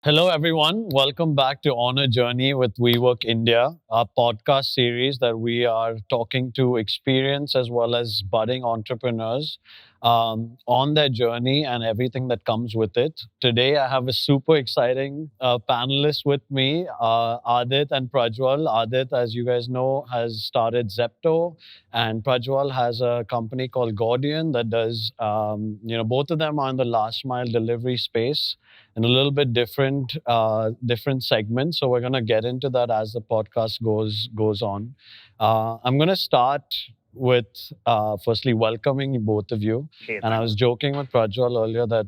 Hello, everyone. Welcome back to On a Journey with WeWork India, our podcast series that we are talking to experienced as well as budding entrepreneurs on their journey and everything that comes with it. Today, I have a super exciting panelist with me, Aadit and Prajwal. Aadit, as you guys know, has started Zepto, and Prajwal has a company called Gordian that does, both of them are in the last mile delivery space in a little bit different segments. So we're gonna get into that as the podcast goes on. I'm gonna start with firstly welcoming both of you. Okay, And I was joking with Prajwal earlier that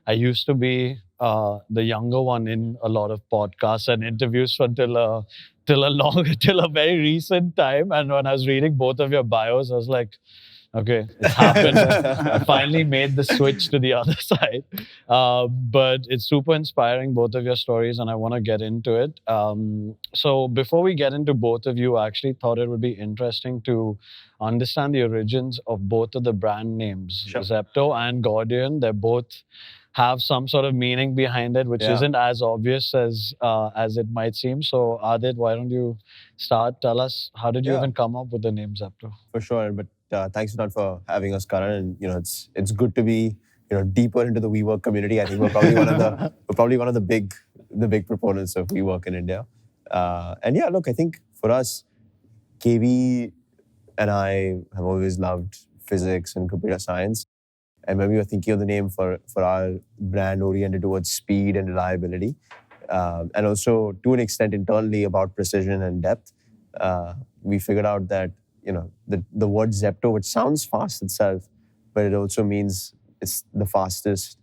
I used to be the younger one in a lot of podcasts and interviews until till a very recent time. And when I was reading both of your bios, I was like, okay, it's happened. I finally made the switch to the other side. But it's super inspiring, both of your stories, and I want to get into it. So before we get into both of you, I actually thought it would be interesting to understand the origins of both of the brand names, Sure. Zepto and Gordian. They both have some sort of meaning behind it, which isn't as obvious as it might seem. So Adit, why don't you start? Tell us, how did you even come up with the name Zepto? For sure, but thanks a lot for having us, Karan. And it's good to be deeper into the WeWork community. I think we're probably one of the big proponents of WeWork in India. And yeah, look, I think for us, KV and I have always loved physics and computer science. And when we were thinking of the name for our brand oriented towards speed and reliability, and also to an extent internally about precision and depth, we figured out that the word Zepto, which sounds fast itself, but it also means it's the fastest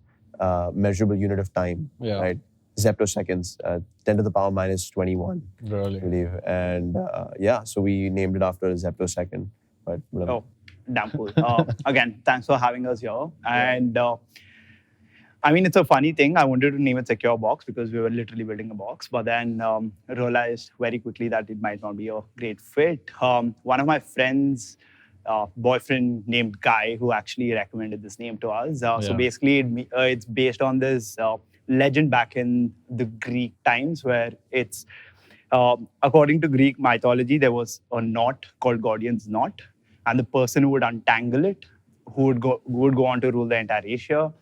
measurable unit of time, right? Zeptoseconds, 10 to the power minus 21, Really? I believe. And so we named it after a Zeptosecond. But Oh, damn cool. Again, thanks for having us here. And I mean, it's a funny thing. I wanted to name it Secure Box because we were literally building a box, but then realized very quickly that it might not be a great fit. One of my friends' boyfriend named Guy, who actually recommended this name to us. So basically, it's based on this legend back in the Greek times where it's, according to Greek mythology, there was a knot called Gordian's knot. And the person who would untangle it, who would go on to rule the entire Asia.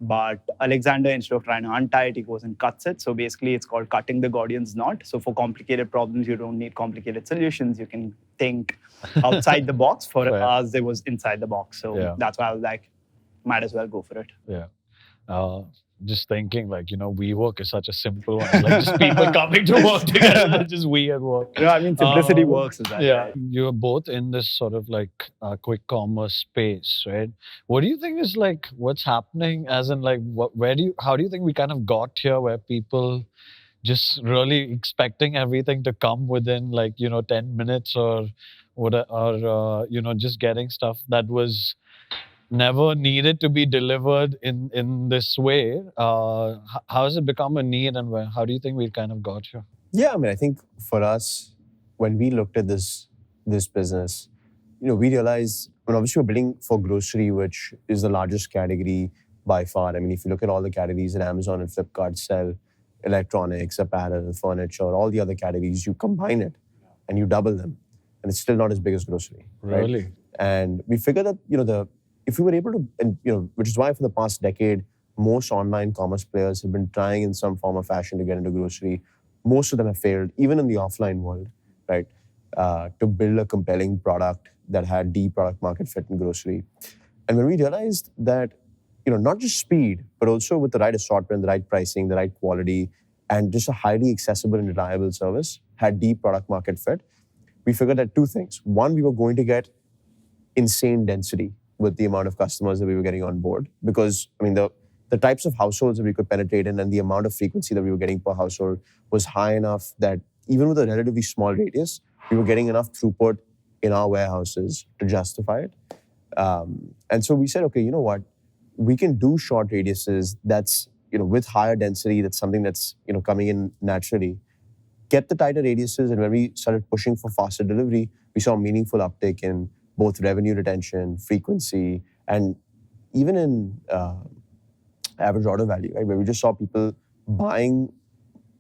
But Alexander, instead of trying to untie it, he goes and cuts it. So basically, it's called cutting the Gordian's knot. So for complicated problems, you don't need complicated solutions. You can think outside the box. For us, it was inside the box. So that's why I was like, might as well go for it. Yeah. Just thinking, WeWork is such a simple one. Like just people coming to work together, not just we at work. Yeah, I mean, simplicity works. Is that right? You're both in this sort of quick commerce space, right? What do you think is what's happening? As in, how do you think we kind of got here, where people just really expecting everything to come within 10 minutes or just getting stuff that was never needed to be delivered in this way. How has it become a need, and how do you think we kind of got here? Yeah, I mean, I think for us, when we looked at this business, we realized, obviously we're building for grocery, which is the largest category by far. I mean, if you look at all the categories that Amazon and Flipkart sell, electronics, apparel, furniture, all the other categories, you combine it and you double them, and it's still not as big as grocery. Really? Right? And we figured that, if we were able to, and which is why for the past decade, most online commerce players have been trying in some form or fashion to get into grocery. Most of them have failed, even in the offline world, right? To build a compelling product that had deep product market fit in grocery. And when we realized that, not just speed, but also with the right assortment, the right pricing, the right quality, and just a highly accessible and reliable service had deep product market fit, we figured that two things. One, we were going to get insane density with the amount of customers that we were getting on board. Because, I mean, the types of households that we could penetrate in and the amount of frequency that we were getting per household was high enough that even with a relatively small radius, we were getting enough throughput in our warehouses to justify it. And so we said, okay, you know what? We can do short radiuses that's, with higher density, that's something that's, coming in naturally. Get the tighter radiuses, and when we started pushing for faster delivery, we saw a meaningful uptake in both revenue retention, frequency, and even in average order value, right? Where we just saw people buying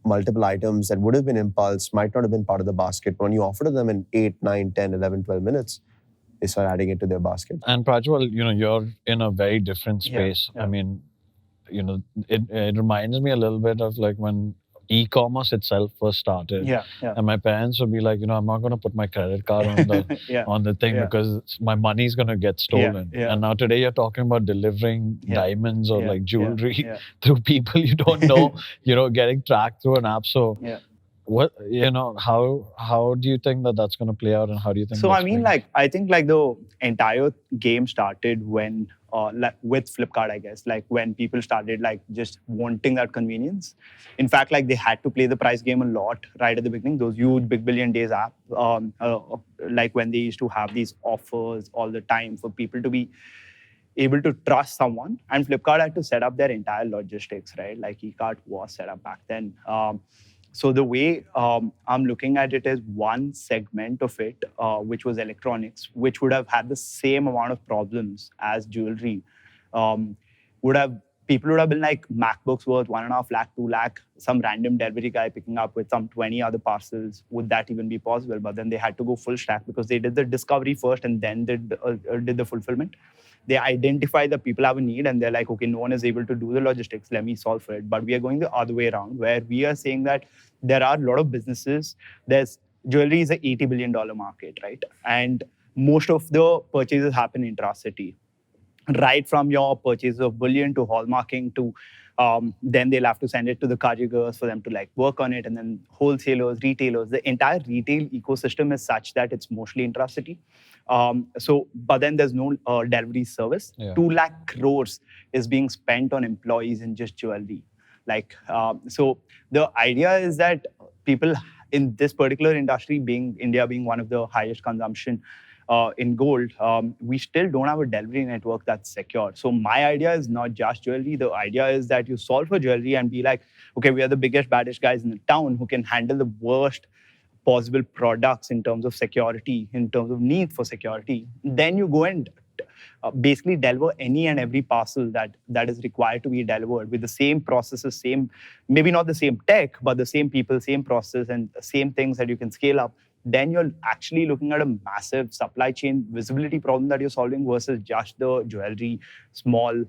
multiple items that would have been impulse, might not have been part of the basket. When you offer to them in 8, 9, 10, 11, 12 minutes, they start adding it to their basket. And Prajwal, you're in a very different space. Yeah. I mean, it reminds me a little bit of like when e-commerce itself first started. Yeah. And my parents would be like, I'm not going to put my credit card on the Yeah. on the thing because my money's going to get stolen. Yeah. And now today you're talking about delivering diamonds or like jewelry through people you don't know, getting tracked through an app. So what, how do you think that that's going to play out, and how do you think? So I mean, I think the entire game started when with Flipkart, I guess, like when people started just wanting that convenience. In fact, they had to play the price game a lot right at the beginning. Those huge Big Billion Days app, like when they used to have these offers all the time for people to be able to trust someone. And Flipkart had to set up their entire logistics, right? Like e-cart was set up back then. So the way I'm looking at it is one segment of it, which was electronics, which would have had the same amount of problems as jewelry. People would have been like MacBooks worth 1.5 lakh, 2 lakh, some random delivery guy picking up with some 20 other parcels. Would that even be possible? But then they had to go full stack because they did the discovery first and then did the fulfillment. They identify the people have a need and they're like, okay, no one is able to do the logistics. Let me solve for it. But we are going the other way around, where we are saying that there are a lot of businesses. Jewelry is an $80 billion market, right? And most of the purchases happen intra-city. Right from your purchase of bullion to hallmarking to then they'll have to send it to the Kajigars for them to work on it, and then wholesalers, retailers. The entire retail ecosystem is such that it's mostly intra-city. But then there's no delivery service. 2 lakh crores is being spent on employees in just jewelry. So the idea is that people in this particular industry, India being one of the highest consumption in gold, we still don't have a delivery network that's secure. So my idea is not just jewelry. The idea is that you solve for jewelry and be like, okay, we are the biggest, baddest guys in the town who can handle the worst possible products in terms of security, in terms of need for security. Then you go and basically deliver any and every parcel that is required to be delivered with the same processes, maybe not the same tech, but the same people, same process, and same things that you can scale up. Then you're actually looking at a massive supply chain visibility problem that you're solving versus just the jewelry, small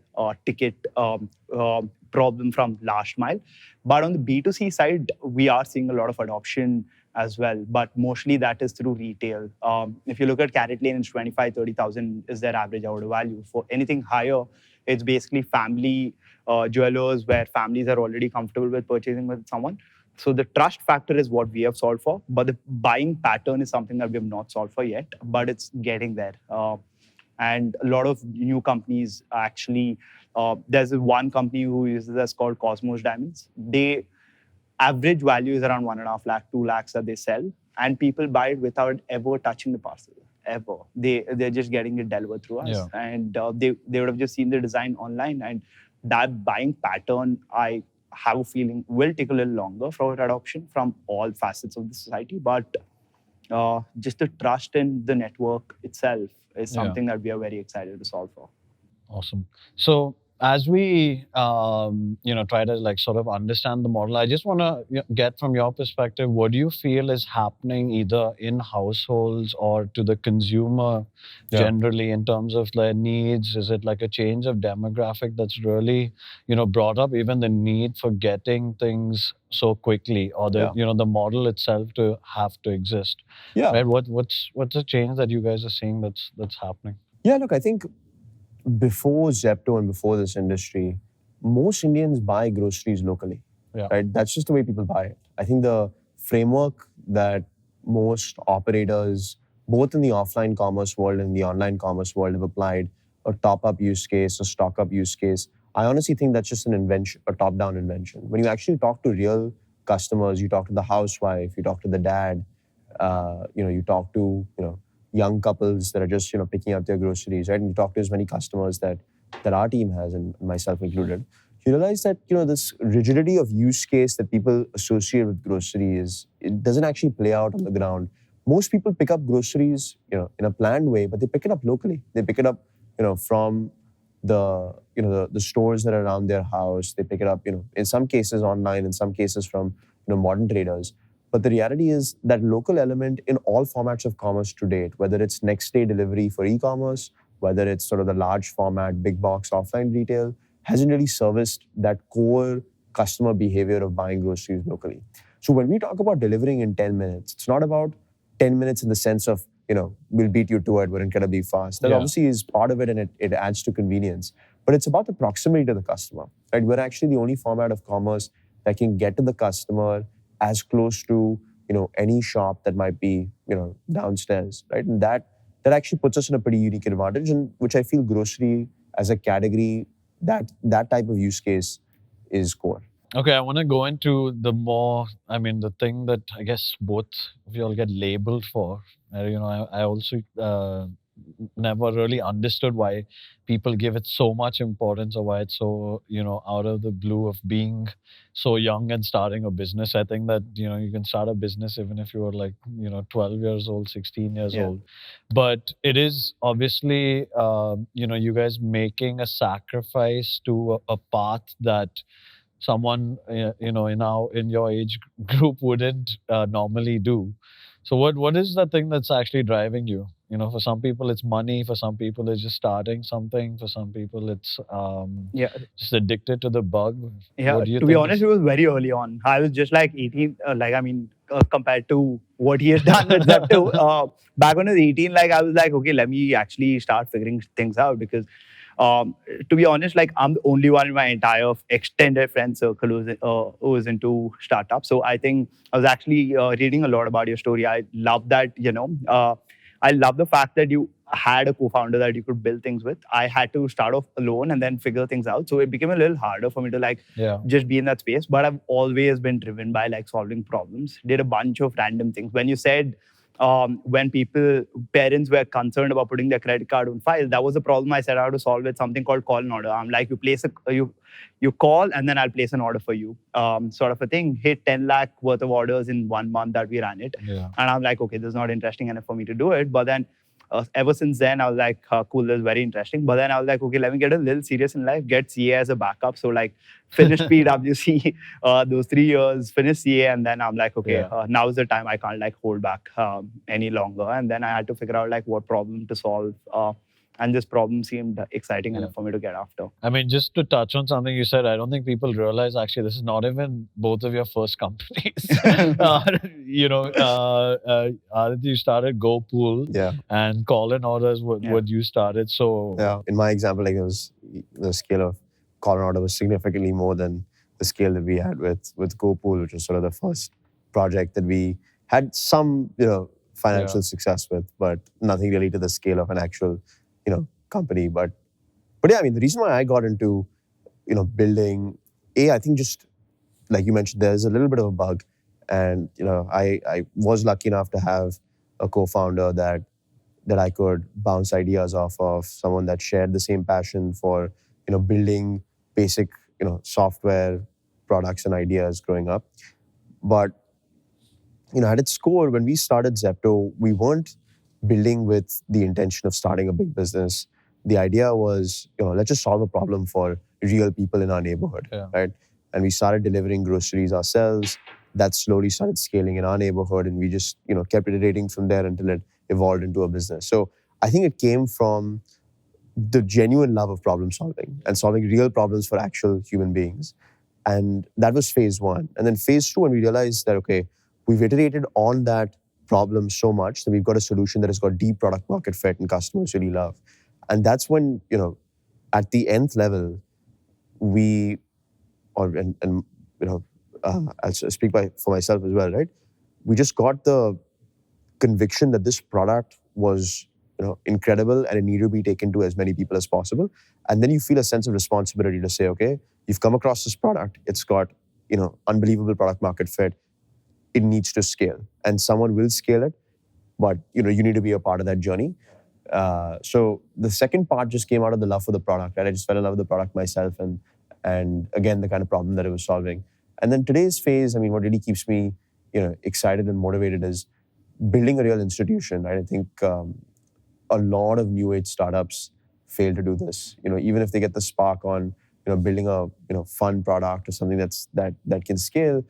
ticket problem from last mile. But on the B2C side, we are seeing a lot of adoption as well, but mostly that is through retail. If you look at CaratLane, it's 25, 30,000 is their average order value. For anything higher, it's basically family jewelers where families are already comfortable with purchasing with someone. So the trust factor is what we have solved for, but the buying pattern is something that we have not solved for yet, but it's getting there. And a lot of new companies actually, there's one company who uses this called Cosmos Diamonds. They average value is around 1.5 lakh, 2 lakhs that they sell, and people buy it without ever touching the parcel, ever. They're just getting it delivered through us, and they would have just seen the design online, and that buying pattern, I have a feeling will take a little longer for adoption from all facets of the society, but just the trust in the network itself is something that we are very excited to solve for. Awesome. So as we try to sort of understand the model, I just want to get from your perspective, what do you feel is happening either in households or to the consumer generally in terms of their needs? Is it like a change of demographic that's really brought up even the need for getting things so quickly, or the the model itself to have to exist? Right? What's the change that you guys are seeing that's happening? Look, I think before Zepto and before this industry, most Indians buy groceries locally. Right? That's just the way people buy it. I think the framework that most operators, both in the offline commerce world and the online commerce world, have applied, a top-up use case, a stock-up use case, I honestly think that's just an invention, a top-down invention. When you actually talk to real customers, you talk to the housewife, you talk to the dad, you talk to young couples that are just picking up their groceries, right? And you talk to as many customers that our team has, and myself included. You realize that this rigidity of use case that people associate with groceries, it doesn't actually play out on the ground. Most people pick up groceries, in a planned way, but they pick it up locally. They pick it up, from the stores that are around their house. They pick it up, in some cases online, in some cases from modern traders. But the reality is that local element in all formats of commerce to date, whether it's next day delivery for e-commerce, whether it's sort of the large format, big box offline retail, hasn't really serviced that core customer behavior of buying groceries locally. So when we talk about delivering in 10 minutes, it's not about 10 minutes in the sense of, we'll beat you to it, we're incredibly fast. That obviously is part of it, and it adds to convenience. But it's about the proximity to the customer, right? We're actually the only format of commerce that can get to the customer as close to, any shop that might be, downstairs, right? And that actually puts us in a pretty unique advantage, and which I feel grocery as a category, that type of use case is core. Okay, I want to go into the thing that I guess both of you all get labeled for. I also never really understood why people give it so much importance, or why it's so, out of the blue of being so young and starting a business. I think that, you can start a business even if you were like, 12 years old, 16 years old. But it is obviously, you guys making a sacrifice to a path that someone in your age group wouldn't normally do. So what is the thing that's actually driving you? For some people it's money, for some people it's just starting something, for some people it's just addicted to the bug. Yeah, What do you to be think honest, is- it was very early on. I was just like 18, compared to what he has done with Zepto. Back when I was 18, I was like, okay, let me actually start figuring things out, because to be honest, I'm the only one in my entire extended friend circle who's into startups. So I think I was actually reading a lot about your story. I love that, I love the fact that you had a co-founder that you could build things with. I had to start off alone and then figure things out. So it became a little harder for me to just be in that space. But I've always been driven by solving problems. Did a bunch of random things. When you said when parents were concerned about putting their credit card on file, that was a problem I set out to solve with something called call and order. I'm like, you call and then I'll place an order for you, sort of a thing. Hit 10 lakh worth of orders in 1 month that we ran it. Yeah. And I'm like, okay, this is not interesting enough for me to do it. But then ever since then, I was like, cool, this is very interesting. But then I was like, okay, let me get a little serious in life, get CA as a backup. So finish PwC, those 3 years, finish CA. And then I'm like, okay, now is the time. I can't hold back any longer. And then I had to figure out what problem to solve. And this problem seemed exciting enough for me to get after. I mean, just to touch on something you said, I don't think people realize actually this is not even both of your first companies. Aadit, you started GoPool, and call and orders what you started. So in my example, it was the scale of call and order was significantly more than the scale that we had with GoPool, which was sort of the first project that we had some financial success with, but nothing really to the scale of an actual company. But yeah, I mean, the reason why I got into building, I think just like you mentioned, there's a little bit of a bug, and I was lucky enough to have a co-founder that I could bounce ideas off of, someone that shared the same passion for building basic software products and ideas growing up. But at its core, when we started Zepto, we weren't building with the intention of starting a big business. The idea was, let's just solve a problem for real people in our neighborhood, right? And we started delivering groceries ourselves. That slowly started scaling in our neighborhood, and we just, kept iterating from there until it evolved into a business. So I think it came from the genuine love of problem solving and solving real problems for actual human beings. And that was phase one. And then phase two, when we realized that, okay, we've iterated on that problem so much that we've got a solution that has got deep product market fit and customers really love. And that's when, at the nth level, I'll speak for myself as well, right? We just got the conviction that this product was, incredible, and it needed to be taken to as many people as possible. And then you feel a sense of responsibility to say, okay, you've come across this product, it's got, unbelievable product market fit. It needs to scale, and someone will scale it, but you need to be a part of that journey. So the second part just came out of the love for the product, right? I just fell in love with the product myself, and again, the kind of problem that it was solving. And then today's phase, I mean, what really keeps me, excited and motivated is building a real institution, right? I think a lot of new age startups fail to do this. Even if they get the spark on building a fun product or something that can scale,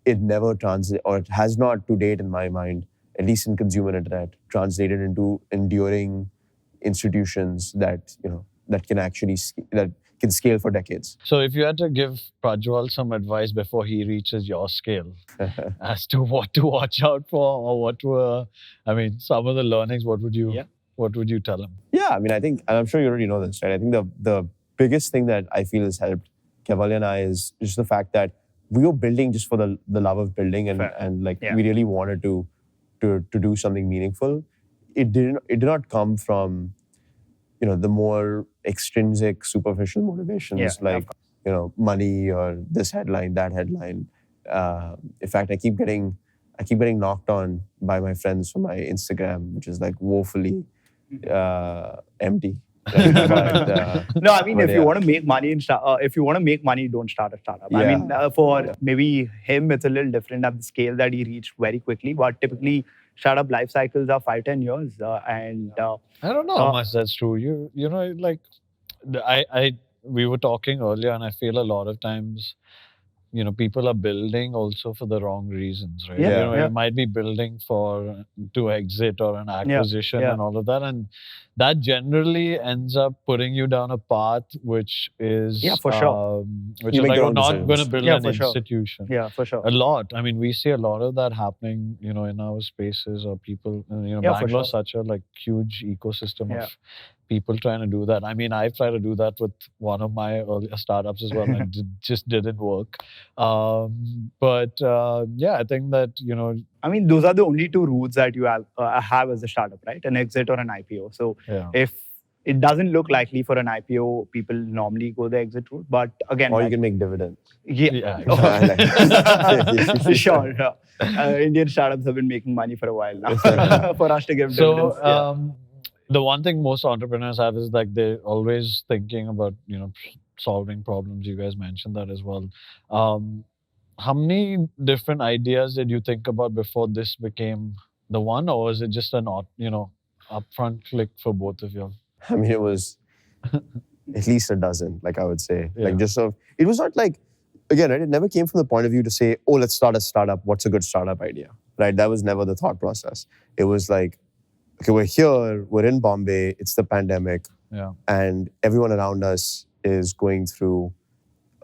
it never translates, or it has not to date in my mind, at least in consumer internet, translated into enduring institutions that that can actually that can scale for decades. So if you had to give Prajwal some advice before he reaches your scale as to what to watch out for, or what were, some of the learnings, what would you tell him? Yeah, I think, and I'm sure you already know this, right? I think the biggest thing that I feel has helped Keval and I is just the fact that we were building just for the love of building, and we really wanted to do something meaningful. It did not come from the more extrinsic, superficial motivations money or this headline, that headline. In fact, I keep getting knocked on by my friends from my Instagram, which is woefully empty. No, if you want to make money if you want to make money, don't start a startup. Maybe him, it's a little different at the scale that he reached very quickly. But typically, startup life cycles are 5-10 years, and I don't know how much that's true. We were talking earlier, and I feel a lot of times, people are building also for the wrong reasons, right? You might be building to exit or an acquisition and all of that, and that generally ends up putting you down a path which is for sure. Which is you're not going to build an institution. Yeah, for sure. A lot. We see a lot of that happening, in our spaces, or people. Bangalore is such a huge ecosystem of people trying to do that. I've tried to do that with one of my earlier startups as well, and it just didn't work. I think that, those are the only two routes that you have as a startup, right? An exit or an IPO. So if it doesn't look likely for an IPO, people normally go the exit route. But again, or you can make dividends. Yeah. Sure. Indian startups have been making money for a while now for us to give dividends. The one thing most entrepreneurs have is they're always thinking about, solving problems. You guys mentioned that as well. How many different ideas did you think about before this became the one, or was it just an upfront click for both of you? It was at least a dozen, I would say. It was not again, right? It never came from the point of view to say, oh, let's start a startup. What's a good startup idea? Right? That was never the thought process. It was okay, we're here, we're in Bombay, it's the pandemic, and everyone around us is going through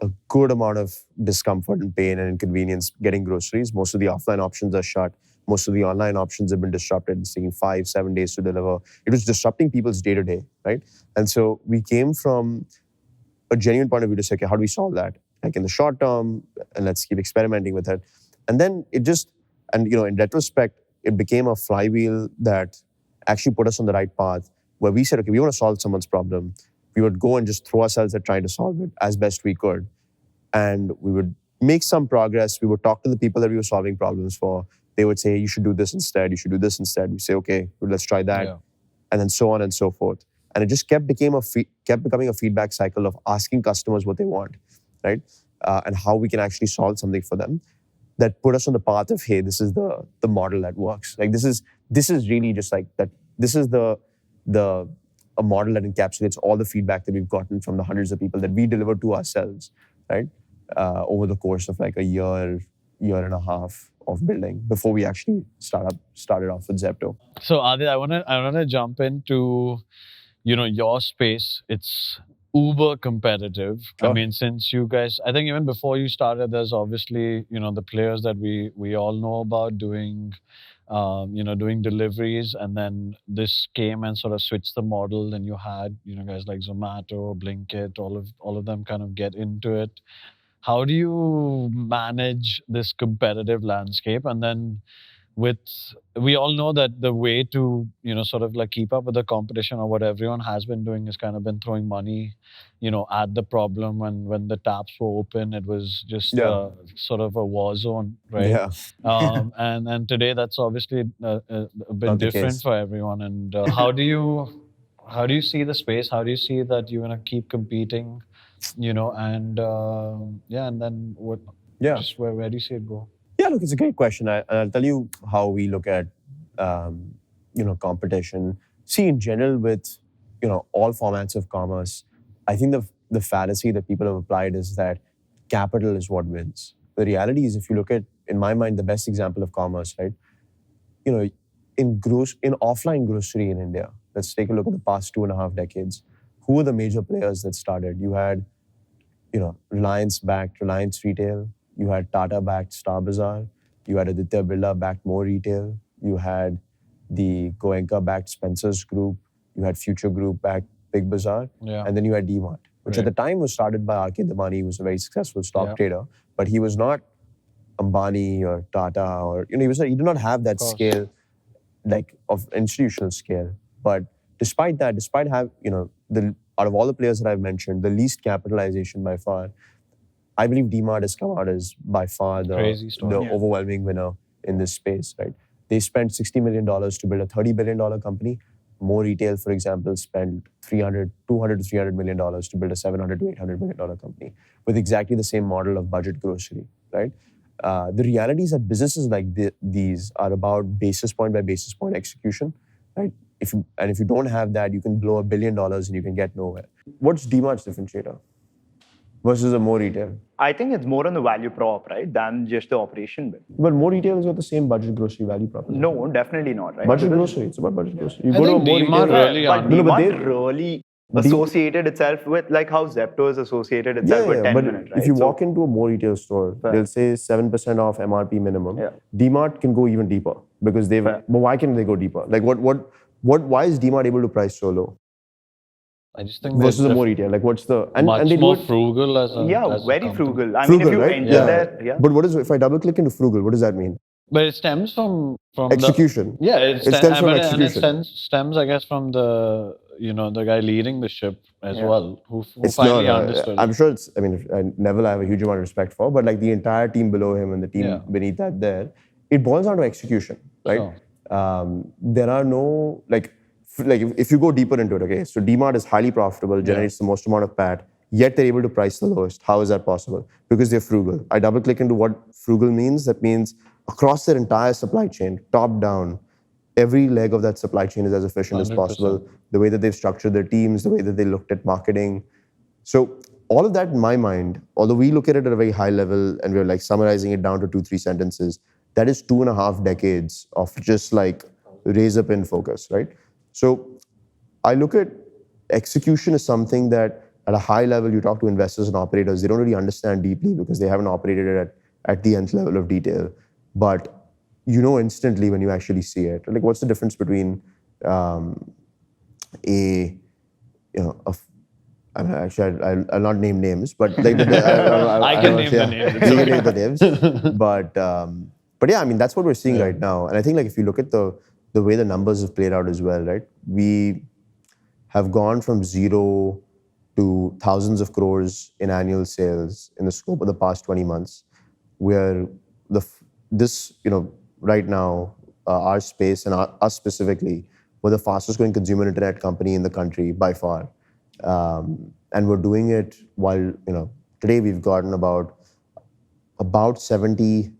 a good amount of discomfort and pain and inconvenience getting groceries. Most of the offline options are shut. Most of the online options have been disrupted. It's taking 5-7 days to deliver. It was disrupting people's day-to-day, right? And so we came from a genuine point of view to say, okay, how do we solve that? In the short term, and let's keep experimenting with it. And then in retrospect, it became a flywheel that actually put us on the right path, where we said, okay, we want to solve someone's problem. We would go and just throw ourselves at trying to solve it as best we could. And we would make some progress. We would talk to the people that we were solving problems for. They would say, you should do this instead. You should do this instead. We say, okay, well, let's try that. Yeah. And then so on and so forth. And it just kept becoming a feedback cycle of asking customers what they want, right? And how we can actually solve something for them that put us on the path of, hey, this is the model that works. This is really just that. This is a model that encapsulates all the feedback that we've gotten from the hundreds of people that we deliver to ourselves, right? Over the course of a year and a half of building before we actually started off with Zepto. So Aadit, I wanna jump into your space. It's uber competitive. Sure. Since you guys, I think even before you started, there's obviously the players that we all know about doing deliveries, and then this came and sort of switched the model. And you had guys like Zomato, Blinkit, all of them kind of get into it. How do you manage this competitive landscape? And then we all know that the way to sort of keep up with the competition, or what everyone has been doing, is kind of been throwing money at the problem. And when the taps were open, it was just sort of a war zone, right? Yeah. And today that's obviously a bit different for everyone. And how do you see the space? How do you see that you're going to keep competing? And then what? Yeah. Just where do you see it go? Yeah, look, it's a great question. I'll tell you how we look at competition. See, in general, with all formats of commerce, I think the fallacy that people have applied is that capital is what wins. The reality is, if you look at, in my mind, the best example of commerce, right? In offline grocery in India, let's take a look at the past 2.5 decades. Who were the major players that started? You had, Reliance-backed Reliance Retail. You had Tata-backed Star Bazaar. You had Aditya Birla-backed More Retail. You had the Goenka-backed Spencer's Group. You had Future Group-backed Big Bazaar. Yeah. And then you had DMart, which at the time was started by R.K. Damani, who was a very successful stock trader. But he was not Ambani or Tata, or he did not have that scale, like of institutional scale. But despite that, out of all the players that I've mentioned, the least capitalization by far, I believe DMart has come out as by far the overwhelming winner in this space, right? They spent $60 million to build a $30 billion company. More Retail, for example, spent $200 to $300 million to build a $700 to $800 million company with exactly the same model of budget grocery, right? The reality is that businesses like these are about basis point by basis point execution, right? If you don't have that, you can blow $1 billion and you can get nowhere. What's DMart's differentiator versus a More Retail? I think it's more on the value prop, right, than just the operation bit. But More Retail has got the same budget grocery value prop. No, definitely not, right? Budget grocery, it's about budget grocery. You I go to a think More DMart Retail, really but are- DMart really associated itself with like how Zepto is associated itself with 10 but minutes, right? if you walk into a More Retail store, they'll say 7% off MRP minimum. Yeah. DMart can go even deeper because but why can they go deeper? Like why is DMart able to price so low I just think versus they're a More Retail? Like what's the and much they do more it frugal as a as a very company. frugal. I frugal, mean, if you right? enter there, But what is if I double click into frugal? What does that mean? But it stems from Execution. it stems from execution. And it stems, I guess, from the the guy leading the ship as well, who It's finally not, understood. I'm sure it's. I mean, Neville, I have a huge amount of respect for, but like the entire team below him and the team Yeah. beneath that, it boils down to execution, right? Sure. There are no like if you go deeper into it, okay. So DMart is highly profitable, generates the most amount of PAT, yet they're able to price the lowest. How is that possible? Because they're frugal. I double click into what frugal means. That means across their entire supply chain, top down, every leg of that supply chain is as efficient as 100%. possible. The way that they've structured their teams, the way that they looked at marketing. So all of that in my mind, although we look at it at a very high level and we're like summarizing it down to 2-3 sentences, that is 2.5 decades of just like razor pin focus, right? So I look at execution as something that at a high level, you talk to investors and operators, they don't really understand deeply because they haven't operated it at the nth level of detail. But you know instantly when you actually see it. Like, what's the difference between actually, I'll not name names, but like I can name the names. You can name the names, but yeah, I mean that's what we're seeing right now. And I think like if you look at the way the numbers have played out as well, right? We have gone from zero to thousands of crores in annual sales in the scope of the past 20 months, where right now, our space and us specifically, we're the fastest growing consumer internet company in the country by far. And we're doing it while, today we've gotten about 70%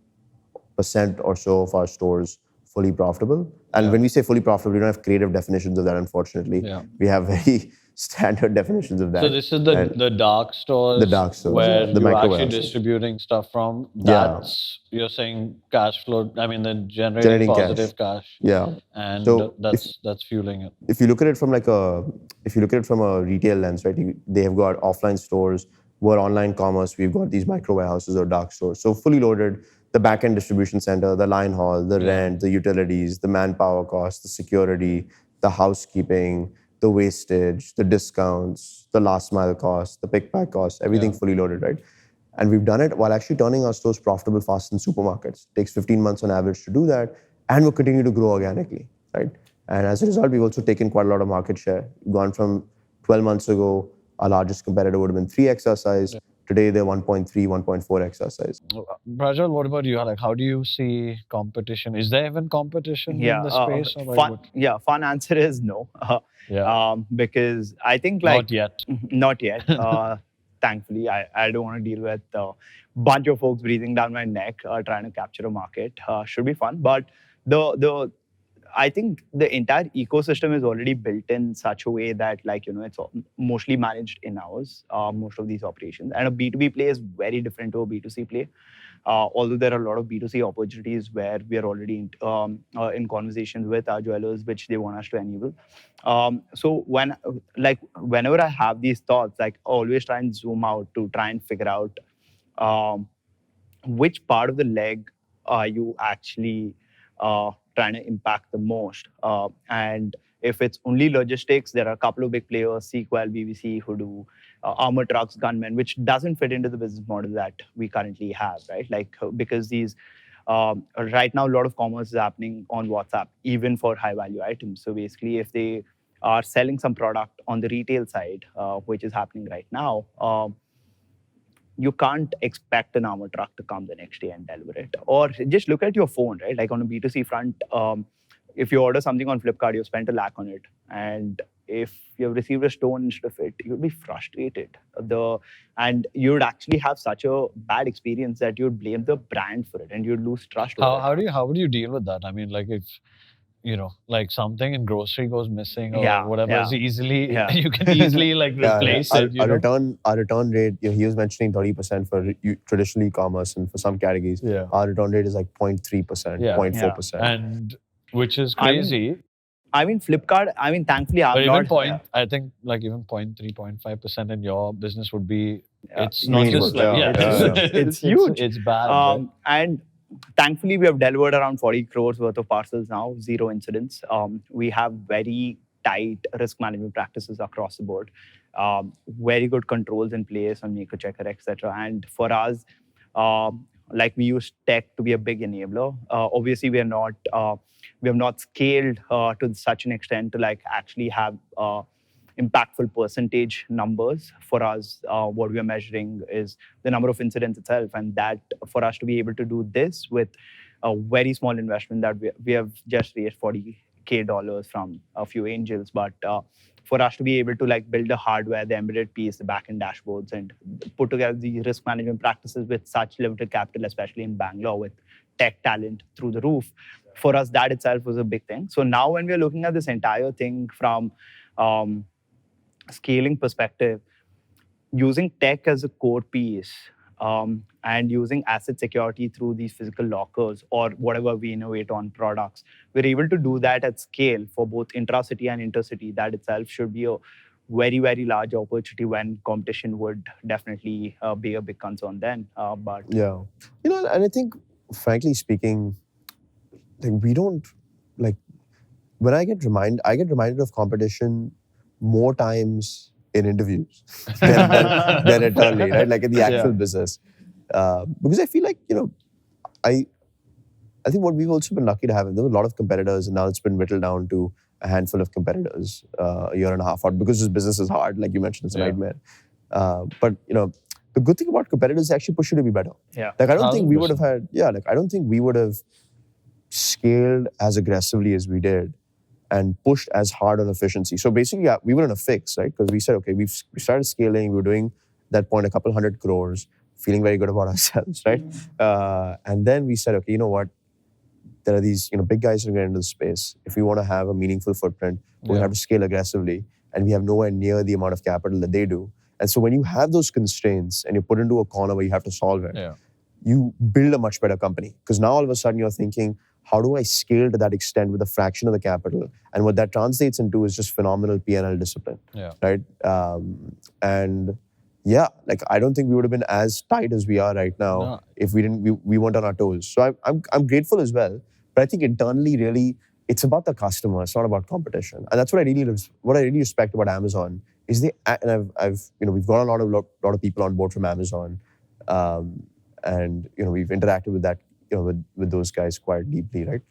or so of our stores fully profitable. And when we say fully profitable, we don't have creative definitions of that, unfortunately. Yeah. We have very standard definitions of that. So this is the dark stores, The dark stores, where yeah. The you're micro actually warehouses. distributing stuff from. Yeah. That's you're saying cash flow. I mean, then Generating generating positive cash. Yeah. And So that's fueling it. if you look at it from a retail lens, right? They have got offline stores. We're online commerce. We've got these micro warehouses or dark stores. So fully loaded, the back-end distribution center, the line haul, the rent, the utilities, the manpower costs, the security, the housekeeping, the wastage, the discounts, the last mile costs, the pick pack costs, everything fully loaded, right? And we've done it while actually turning our stores profitable fast in supermarkets. It takes 15 months on average to do that, and we'll continue to grow organically, right? And as a result, we've also taken quite a lot of market share. Gone from 12 months ago, our largest competitor would have been 3x our size. Today, they're 1.3, 1.4x our size. Prajwal, what about you? Like, how do you see competition? Is there even competition in the space? Or like fun answer is no. Because I think like not yet. Thankfully, I don't want to deal with a bunch of folks breathing down my neck trying to capture a market. Should be fun, but I think the entire ecosystem is already built in such a way that, like, it's mostly managed in-house, most of these operations. And a B2B play is very different to a B2C play. Although there are a lot of B2C opportunities where we are already in conversations with our jewelers, which they want us to enable. So whenever I have these thoughts, like, I always try and zoom out to try and figure out which part of the leg are you actually trying to impact the most. And if it's only logistics, there are a couple of big players, Sequel, BBC, who do armor trucks, gunmen, which doesn't fit into the business model that we currently have, right? Like, because these right now, a lot of commerce is happening on WhatsApp, even for high value items. So basically, if they are selling some product on the retail side, which is happening right now, you can't expect an armor truck to come the next day and deliver it. Or just look at your phone, right? Like on a B2C front, if you order something on Flipkart, you spent $1 lakh on it. And if you've received a stone instead of it, you'd be frustrated. And you'd actually have such a bad experience that you'd blame the brand for it and you'd lose trust. How would you deal with that? I mean, like, if like something in grocery goes missing or whatever is easily, you can easily like replace it. Our return rate, he was mentioning 30% for traditional e-commerce, and for some categories, our return rate is like 0.3%, 0.4%. And which is crazy. I mean, Flipkart, thankfully, I'm but not... I think like even 0.3, 0.5% in your business would be, it's not just like, it's huge. It's bad. And thankfully, we have delivered around 40 crores worth of parcels now, 0 incidents. We have very tight risk management practices across the board, very good controls in place on Make a Checker, etc. And for us, like, we use tech to be a big enabler. Obviously, we have not scaled to such an extent to like actually have impactful percentage numbers. For us, what we are measuring is the number of incidents itself, and that for us to be able to do this with a very small investment that we have just raised $40,000 from a few angels, but for us to be able to like build the hardware, the embedded piece, the backend dashboards, and put together the risk management practices with such limited capital, especially in Bangalore with tech talent through the roof, for us that itself was a big thing. So now when we're looking at this entire thing from scaling perspective, using tech as a core piece, and using asset security through these physical lockers or whatever we innovate on products, we're able to do that at scale for both intracity and intercity. That itself should be a very, very large opportunity when competition would definitely be a big concern then. But and I think, frankly speaking, like, we don't, like, when I get reminded of competition more times in interviews than internally, right? Like in the actual business. Because I feel like, I think what we've also been lucky to have, there were a lot of competitors, and now it's been whittled down to a handful of competitors a year and a half out, because this business is hard, like you mentioned, it's a nightmare. But, the good thing about competitors, they actually push you to be better. Like, I don't think we would have had, I don't think we would have scaled as aggressively as we did and pushed as hard on efficiency. So basically, we were in a fix, right? Because we said, okay, we started scaling, we were doing that point a couple 100 crores, feeling very good about ourselves, right? And then we said, okay, you know what? There are these big guys who get into the space. If we want to have a meaningful footprint, we have to scale aggressively, and we have nowhere near the amount of capital that they do. And so when you have those constraints and you're put into a corner where you have to solve it, you build a much better company. Because now all of a sudden you're thinking, how do I scale to that extent with a fraction of the capital? And what that translates into is just phenomenal P&L discipline, right? Like, I don't think we would have been as tight as we are right now if we weren't on our toes. So I'm grateful as well. But I think internally, really, it's about the customer. It's not about competition. And that's what I really respect about Amazon is we've got a lot of people on board from Amazon, and we've interacted with that with those guys quite deeply, right?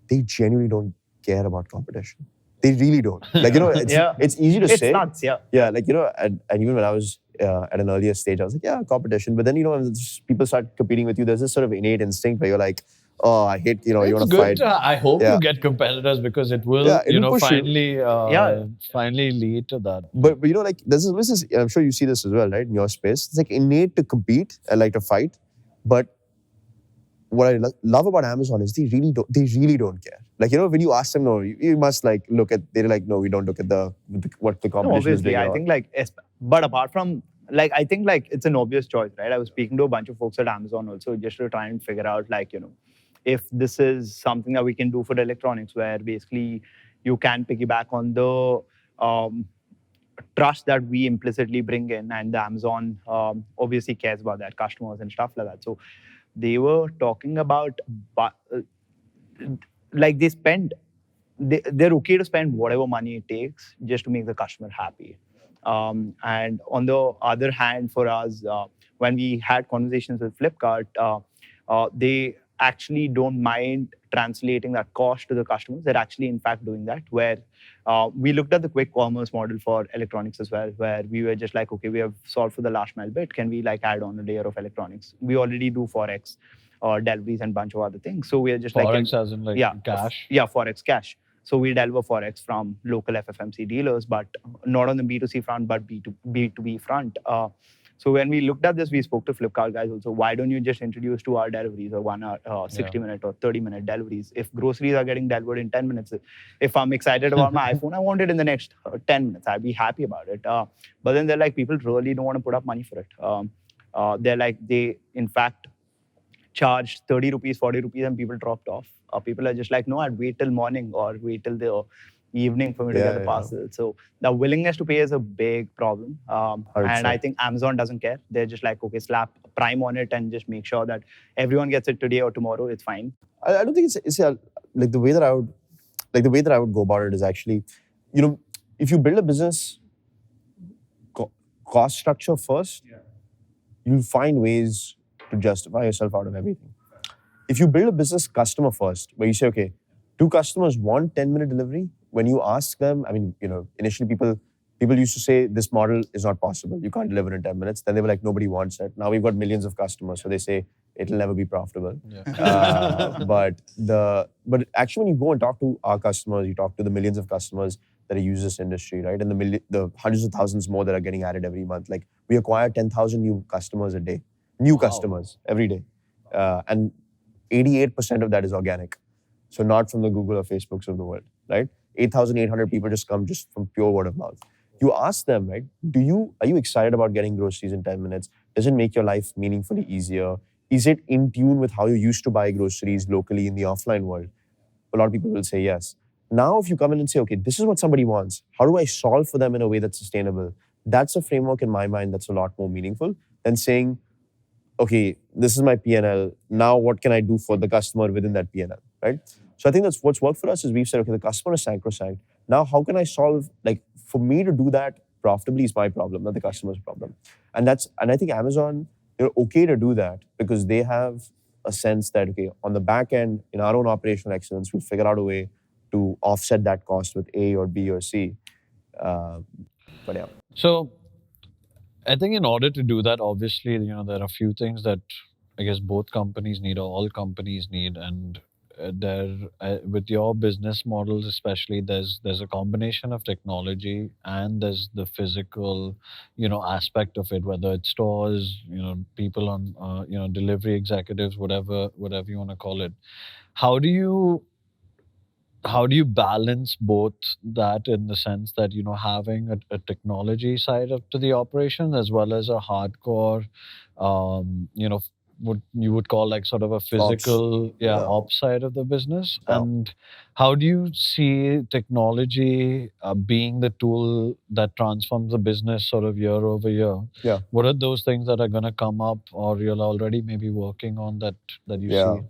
They genuinely don't care about competition. They really don't. Like, it's easy to say. It's nuts, like, and even when I was at an earlier stage, I was like, competition. But then, when people start competing with you, there's this sort of innate instinct where you're like, oh, I hate, you want to fight. I hope you get competitors, because it will, finally lead to that. But like, there's this, I'm sure you see this as well, right? In your space, it's like innate to compete and like to fight. But what I love about Amazon is they really don't care. Like, when you ask them, no, you must like look at. They're like, no, we don't look at what the No, competition is obviously, doing. I think but apart from I think it's an obvious choice, right? I was speaking to a bunch of folks at Amazon also just to try and figure out if this is something that we can do for electronics, where basically you can piggyback on the trust that we implicitly bring in, and the Amazon obviously cares about that, customers and stuff like that. So they were talking about, they spend, they're okay to spend whatever money it takes just to make the customer happy. And on the other hand, for us, when we had conversations with Flipkart, they actually don't mind translating that cost to the customers. They're actually, in fact, doing that, where we looked at the quick commerce model for electronics as well, where we were just like, okay, we have solved for the last mile bit. Can we add on a layer of electronics? We already do Forex, deliveries, and a bunch of other things. So we're just Forex as in cash? Yeah, Forex cash. So we deliver Forex from local FFMC dealers, but not on the B2C front, but B2B front. So when we looked at this, we spoke to Flipkart guys also. Why don't you just introduce 2 hour deliveries or 1 hour, 60-minute or 30-minute deliveries? If groceries are getting delivered in 10 minutes, if I'm excited about my iPhone, I want it in the next 10 minutes. I'd be happy about it. But then they're like, people really don't want to put up money for it. They're like, they in fact charged 30 rupees, 40 rupees, and people dropped off. People are just like, no, I'd wait till morning or wait till the evening for me to get the parcel. So the willingness to pay is a big problem. And I think Amazon doesn't care. They're just like, okay, slap Prime on it and just make sure that everyone gets it today or tomorrow. It's fine. I don't think it's like the way that I would go about it is actually, if you build a business cost structure first, you'll find ways to justify yourself out of everything. If you build a business customer first, where you say, okay, 2 customers want 10-minute delivery, when you ask them, initially people used to say this model is not possible. You can't deliver in 10 minutes. Then they were like, nobody wants it. Now we've got millions of customers, so they say it'll never be profitable. Yeah. But actually, when you go and talk to our customers, you talk to the millions of customers that use this industry, right? And the hundreds of thousands more that are getting added every month. Like, we acquire 10,000 new customers a day, customers every day, and 88% of that is organic. So not from the Google or Facebooks of the world, right? 8,800 people just come from pure word of mouth. You ask them, right? Are you excited about getting groceries in 10 minutes? Does it make your life meaningfully easier? Is it in tune with how you used to buy groceries locally in the offline world? A lot of people will say yes. Now, if you come in and say, okay, this is what somebody wants. How do I solve for them in a way that's sustainable? That's a framework in my mind that's a lot more meaningful than saying, okay, this is my P&L. Now, what can I do for the customer within that P&L, right? So I think that's what's worked for us is we've said, okay, the customer is sacrosanct. Now, how can I solve, for me to do that profitably is my problem, not the customer's problem. And I think Amazon, they're okay to do that because they have a sense that, okay, on the back end, in our own operational excellence, we'll figure out a way to offset that cost with A or B or C. But yeah. So I think in order to do that, obviously, there are a few things that I guess both companies need or all companies need. And with your business models especially, there's a combination of technology and there's the physical aspect of it, whether it's stores, people on delivery executives, whatever you want to call it. How do you balance both that in the sense that having a technology side to the operation as well as a hardcore what you would call sort of a physical ops side of the business? And how do you see technology being the tool that transforms the business sort of year over year? Yeah. What are those things that are going to come up or you're already maybe working on that you see?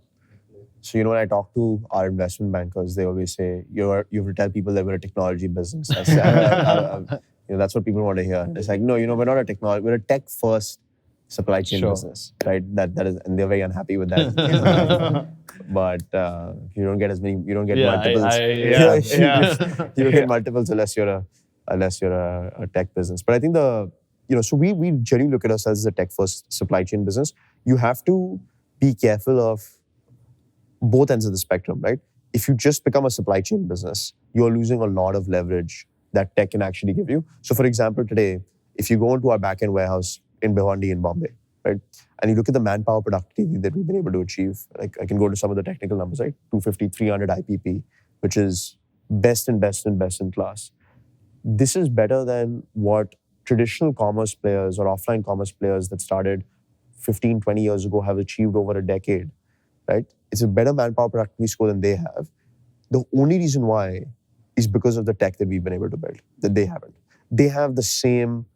So, when I talk to our investment bankers, they always say, you have to tell people that we're a technology business. That's what people want to hear. It's like, no, we're not a technology, we're a tech-first supply chain business, right? That is, and they're very unhappy with that. But you don't get multiples. You don't get multiples unless you're a tech business. But I think so we generally look at ourselves as a tech-first supply chain business. You have to be careful of both ends of the spectrum, right? If you just become a supply chain business, you're losing a lot of leverage that tech can actually give you. So, for example, today, if you go into our back-end warehouse in Bhiwandi in Bombay, right? And you look at the manpower productivity that we've been able to achieve. Like I can go to some of the technical numbers, right? 250, 300 IPP, which is best in class. This is better than what traditional commerce players or offline commerce players that started 15, 20 years ago have achieved over a decade, right? It's a better manpower productivity score than they have. The only reason why is because of the tech that we've been able to build, that they haven't. They have the same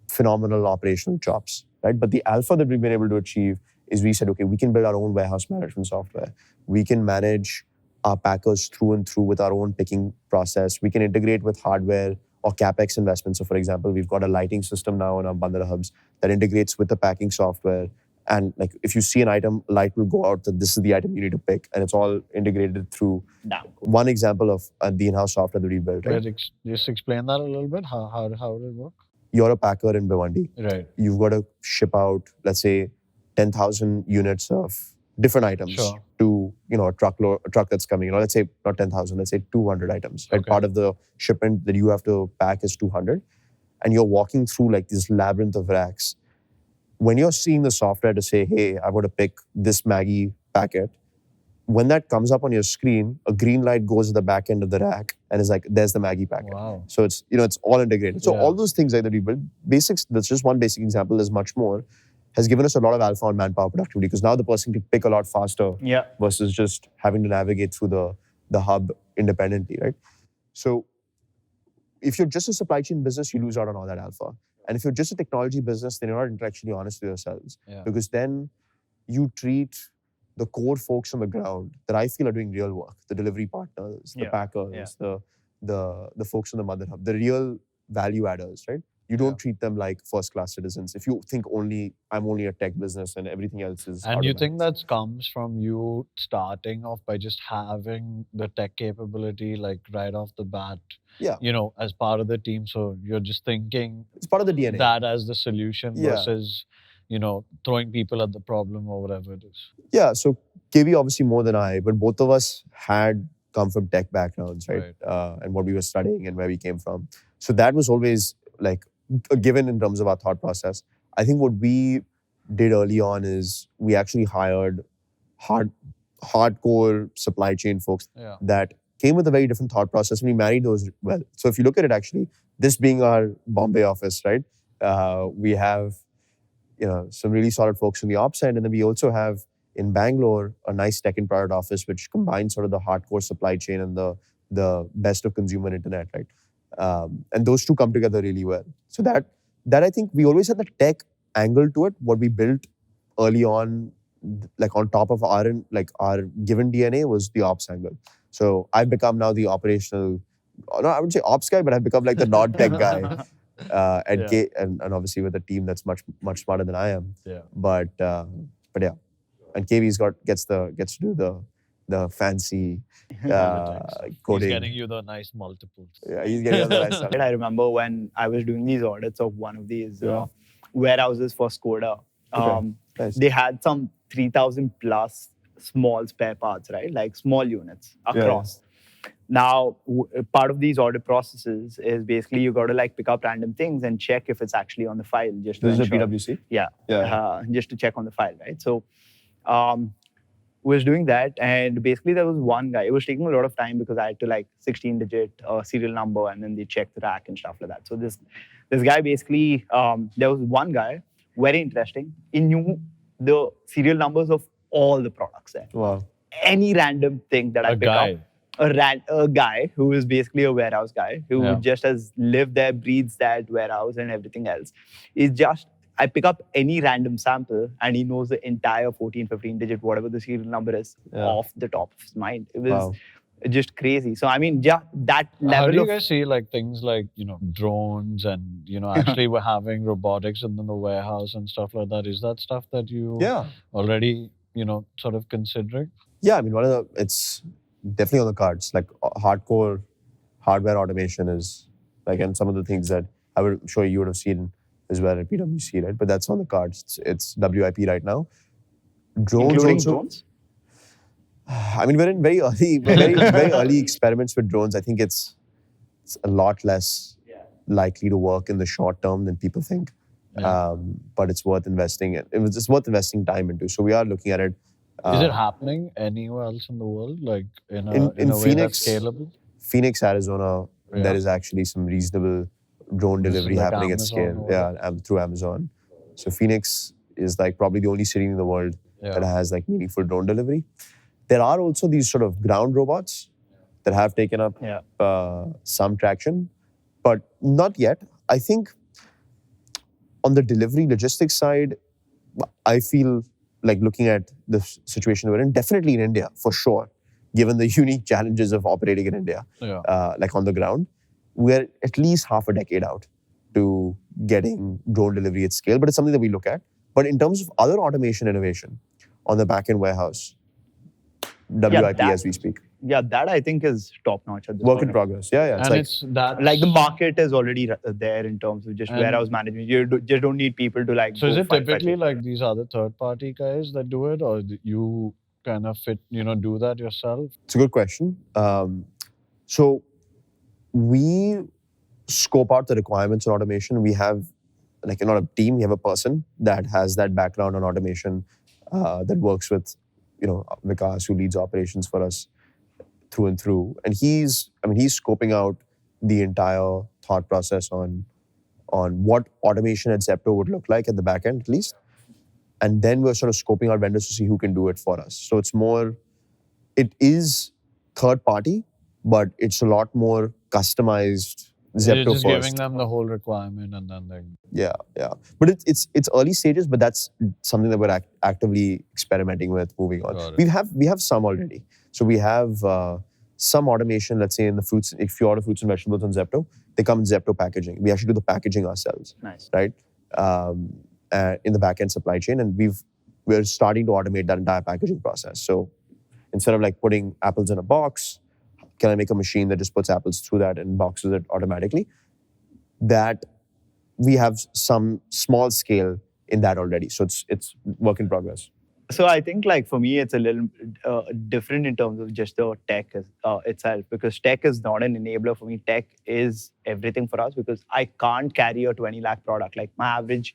phenomenal operational chops, right? But the alpha that we've been able to achieve is we said, okay, we can build our own warehouse management software. We can manage our packers through and through with our own picking process. We can integrate with hardware or CapEx investments. So for example, we've got a lighting system now in our Bandra hubs that integrates with the packing software. And like if you see an item, light will go out that this is the item you need to pick. And it's all integrated through one example of the in-house software that we built. Right? Just explain that a little bit. How would it work? You're a packer in Bhiwandi. Right. You've got to ship out, let's say, 10,000 units of different items to a truck that's coming. Let's say not 10,000, let's say 200 items. Right? Part of the shipment that you have to pack is 200, and you're walking through like this labyrinth of racks. When you're seeing the software to say, "Hey, I want to pick this Maggie packet," when that comes up on your screen, a green light goes to the back end of the rack and is like, "There's the Maggie packet." Wow. So it's it's all integrated. So all those things that we build, basics. That's just one basic example. There's much more. Has given us a lot of alpha on manpower productivity because now the person can pick a lot faster versus just having to navigate through the hub independently, right? So if you're just a supply chain business, you lose out on all that alpha. And if you're just a technology business, then you're not intellectually honest with yourselves because then you treat the core folks on the ground that I feel are doing real work, the delivery partners, the packers, the folks on the mother hub, the real value adders, right? You don't treat them like first-class citizens. If you think I'm only a tech business and everything else is And you think that comes from you starting off by just having the tech capability like right off the bat, as part of the team. So you're just thinking it's part of the DNA. That as the solution versus, throwing people at the problem or whatever it is. Yeah, so KV obviously more than I, but both of us had come from tech backgrounds, right? And what we were studying and where we came from. So that was always like a given in terms of our thought process. I think what we did early on is we actually hired hardcore supply chain folks that came with a very different thought process, and we married those well. So if you look at it, actually, this being our Bombay office, right? We have some really solid folks in the ops end, and then we also have in Bangalore a nice tech and product office which combines sort of the hardcore supply chain and the best of consumer internet, right? And those two come together really well. So that I think we always had the tech angle to it. What we built early on, like on top of our given DNA, was the ops angle. So I've become now the operational, no, I wouldn't say ops guy, but I've become like the non-tech guy. And obviously with a team that's much smarter than I am. But yeah, and KV's gets to do the fancy coding. He's getting you the nice multiples. Yeah, he's getting the nice stuff. I remember when I was doing these audits of one of these warehouses for Skoda. Nice. They had some 3,000 plus small spare parts, right? Like small units across. Now, part of these audit processes is basically you got to like pick up random things and check if it's actually on the file. Just to This is a ensure. PwC? Yeah. Just to check on the file, right? So, was doing that, and basically there was one guy. It was taking a lot of time because I had to like 16-digit serial number, and then they check the rack and stuff like that. So this guy basically, there was one guy, very interesting. He knew the serial numbers of all the products there. Wow. Any random thing that I pick up. A guy who is basically a warehouse guy who just has lived there, breathes that warehouse and everything else. Is just, I pick up any random sample and he knows the entire 14, 15 digit, whatever the serial number is, off the top of his mind. It was just crazy. So, I mean, that level How do you guys see like things like, drones and, actually we're having robotics in the warehouse and stuff like that. Is that stuff that you already, sort of considering? Yeah, I mean, it's definitely on the cards. Like hardcore hardware automation is like, and some of the things that I'm sure you would have seen as well at PwC, right? But that's on the cards. It's WIP right now. Drones including also. drones? I mean, we're in very early experiments with drones. I think it's a lot less likely to work in the short term than people think. Yeah. But it's worth investing. It's worth investing time into. So we are looking at it. Is it happening anywhere else in the world, like in a in way that's Phoenix, scalable? Phoenix, Arizona, Yeah. there is actually some reasonable drone This is delivery like happening at Amazon scale. or what? Yeah, through Amazon. So Phoenix is like probably the only city in the world that Yeah. has like meaningful drone delivery. There are also these sort of ground robots that have taken up some traction, but not yet. I think on the delivery logistics side, I feel like looking at the situation we're in, definitely in India for sure, given the unique challenges of operating in India, Yeah. like on the ground, we're at least half a decade out to getting drone delivery at scale. But it's something that we look at. But in terms of other automation innovation on the back-end warehouse, WIP as we speak. Yeah, that I think is top notch at this Work point. in progress. Yeah. And it's that Like the market is already there in terms of just And- warehouse management. You just don't need people to like. So is go it fight typically it. like these other third-party guys that do it, or you kind of do that yourself? It's a good question. So we scope out the requirements on automation. We have like not a team, we have a person that has that background on automation that works with, Vikas, who leads operations for us through and through. And he's scoping out the entire thought process on what automation at Zepto would look like at the back end, at least. And then we're sort of scoping out vendors to see who can do it for us. So it is third party, but it's a lot more customized You're Zepto just first. giving them the whole requirement, and then they. Yeah. But it's early stages, but that's something that we're actively experimenting with, moving on. Got it. We have some already. So we have some automation, let's say in the fruits, if you order fruits and vegetables on Zepto, they come in Zepto packaging. We actually do the packaging ourselves. Nice. Right? In the back-end supply chain, and we're starting to automate that entire packaging process. So instead of like putting apples in a box, can I make a machine that just puts apples through that and boxes it automatically? That we have some small scale in that already. So it's work in progress. So I think like for me, it's a little different in terms of just the tech itself, because tech is not an enabler for me. Tech is everything for us, because I can't carry a 20 lakh product. Like my average